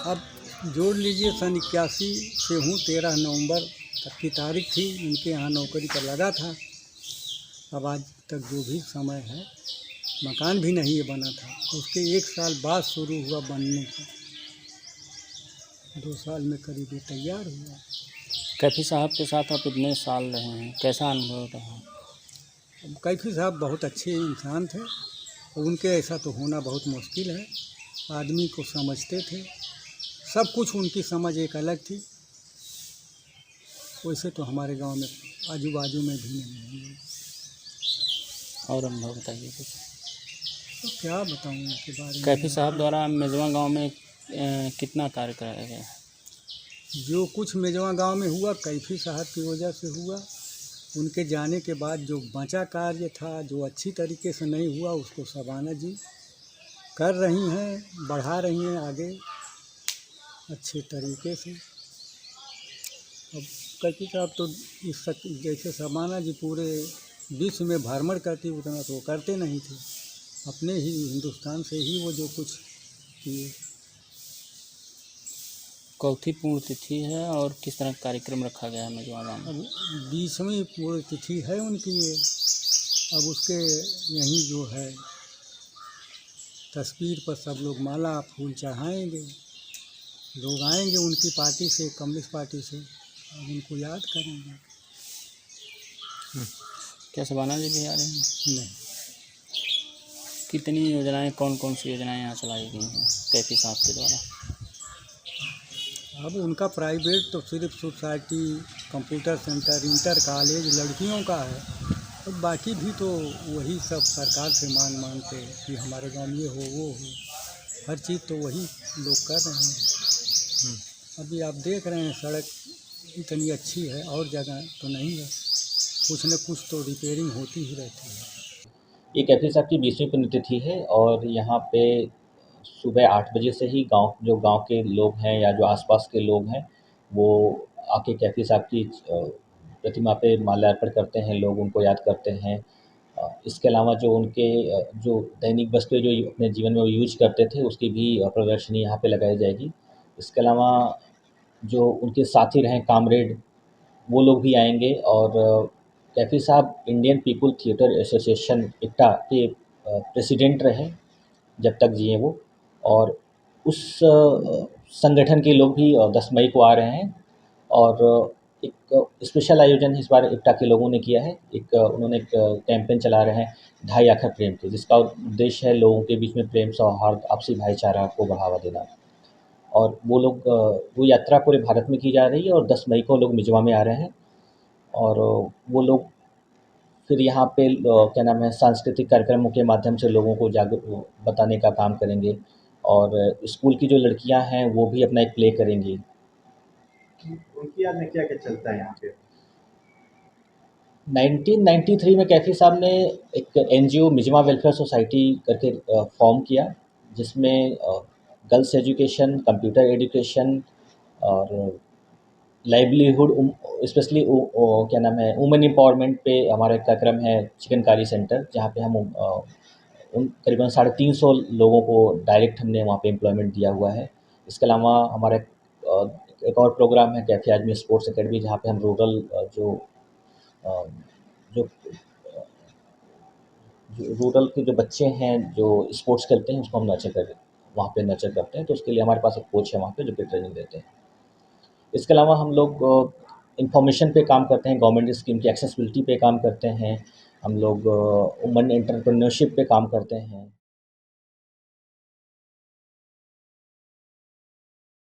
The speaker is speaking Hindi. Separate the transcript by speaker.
Speaker 1: अब जोड़ लीजिए सन 81 से हूँ, 13 नवंबर तक की तारीख थी, उनके यहाँ नौकरी पर लगा था। अब आज तक जो भी समय है, मकान भी नहीं बना था, उसके 1 साल बाद शुरू हुआ बनने का। 2 साल में करीब ये तैयार हुआ।
Speaker 2: कैफी साहब के साथ आप इतने साल रहे हैं, कैसा अनुभव रहा?
Speaker 1: कैफी साहब बहुत अच्छे इंसान थे, उनके ऐसा तो होना बहुत मुश्किल है। आदमी को समझते थे, सब कुछ उनकी समझ एक अलग थी। वैसे तो हमारे गांव में आजू बाजू में भी नहीं है।
Speaker 2: और अनुभव बताइए कुछ।
Speaker 1: तो क्या बताऊं उनके बारे में।
Speaker 2: कैफी साहब द्वारा मेजवा गांव में कितना कार्य कराया गया?
Speaker 1: जो कुछ मेजवा गांव में हुआ कैफी साहब की वजह से हुआ। उनके जाने के बाद जो बचा कार्य था, जो अच्छी तरीके से नहीं हुआ, उसको शबाना जी कर रही हैं, बढ़ा रही हैं आगे अच्छे तरीके से। अब कैफी साहब तो जैसे शबाना जी पूरे विश्व में भ्रमण करती, उतना तो करते नहीं थे। अपने ही हिंदुस्तान से ही वो जो कुछ किए।
Speaker 2: कौथी पूर्ण तिथि है और किस तरह का कार्यक्रम रखा गया है मेजवा गांव में?
Speaker 1: अब 20वीं पूर्ण तिथि है उनकी ये। अब उसके यहीं जो है तस्वीर पर सब लोग माला फूल चढ़ाएंगे, लोग आएंगे उनकी पार्टी से, कम्युनिस्ट पार्टी से, अब उनको याद करेंगे।
Speaker 2: क्या शबाना जी भी आ रहे हैं?
Speaker 1: नहीं,
Speaker 2: कितनी योजनाएं, कौन कौन सी योजनाएं यहाँ चलाई गई हैं कैफी साहब के द्वारा?
Speaker 1: अब उनका प्राइवेट तो सिर्फ society, computer centre, inter college लड़कियों का है। और बाकी भी तो वही सब सरकार से मांग के कि हमारे गांव में ये हो वो हो, हर चीज़ तो वही लोग कर रहे हैं। अभी आप देख रहे हैं सड़क इतनी अच्छी है, और जगह तो नहीं है, कुछ न कुछ तो रिपेयरिंग होती ही रहती है।
Speaker 3: ये कैफी साहब की 20वीं पुण्यतिथि है और यहाँ पे सुबह 8 बजे से ही गांव के लोग हैं या जो आसपास के लोग हैं, वो आके कैफी साहब की प्रतिमा पे माल्यार्पण करते हैं, लोग उनको याद करते हैं। इसके अलावा जो उनके जो दैनिक वस्तुएं जो अपने जीवन में वो यूज करते थे, उसकी भी प्रदर्शनी यहाँ पे लगाई जाएगी। इसके अलावा जो उनके साथी रहे कामरेड, वो लोग भी आएंगे। और कैफी साहब इंडियन पीपल थिएटर एसोसिएशन इक्टा के प्रेसिडेंट रहे जब तक जिए वो, और उस संगठन के लोग भी 10 मई को आ रहे हैं। और एक स्पेशल आयोजन इस बार इक्टा के लोगों ने किया है। उन्होंने एक कैंपेन चला रहे हैं 2.5 आखर प्रेम के, जिसका उद्देश्य है लोगों के बीच में प्रेम, सौहार्द, आपसी भाईचारा को बढ़ावा देना। और वो यात्रा पूरे भारत में की जा रही है और 10 मई को लोग मिजवा में आ रहे हैं। और वो लोग फिर यहाँ पे क्या नाम है, सांस्कृतिक कार्यक्रमों के माध्यम से लोगों को बताने का काम करेंगे। और स्कूल की जो लड़कियां हैं वो भी अपना एक प्ले करेंगी।
Speaker 4: उनकी याद में क्या क्या चलता है यहाँ पे?
Speaker 3: 1993 में कैफी साहब ने एक NGO मिजवा वेलफेयर सोसाइटी करके फॉर्म किया, जिसमें गर्ल्स एजुकेशन, कंप्यूटर एजुकेशन और लाइवलीहुड, स्पेशली क्या नाम है, वुमेन एम्पावरमेंट पे हमारा एक कार्यक्रम है चिकनकारी सेंटर, जहाँ पे हम उन करीबन 350 लोगों को डायरेक्ट हमने वहाँ पे एम्प्लॉयमेंट दिया हुआ है। इसके अलावा हमारा एक और प्रोग्राम है कैफे आजमी स्पोर्ट्स एकेडमी, जहाँ पे हम रूरल जो रूरल के जो बच्चे हैं जो स्पोर्ट्स खेलते हैं, उसको हम वहाँ पे नर्चर करते हैं। तो उसके लिए हमारे पास एक कोच है वहाँ पे जो कि ट्रेनिंग देते हैं। इसके अलावा हम लोग इंफॉर्मेशन पे काम करते हैं, गवर्नमेंट स्कीम की एक्सेसिबिलिटी पे काम करते हैं, हम लोग वुमेन एंटरप्रेन्योरशिप पे काम करते हैं।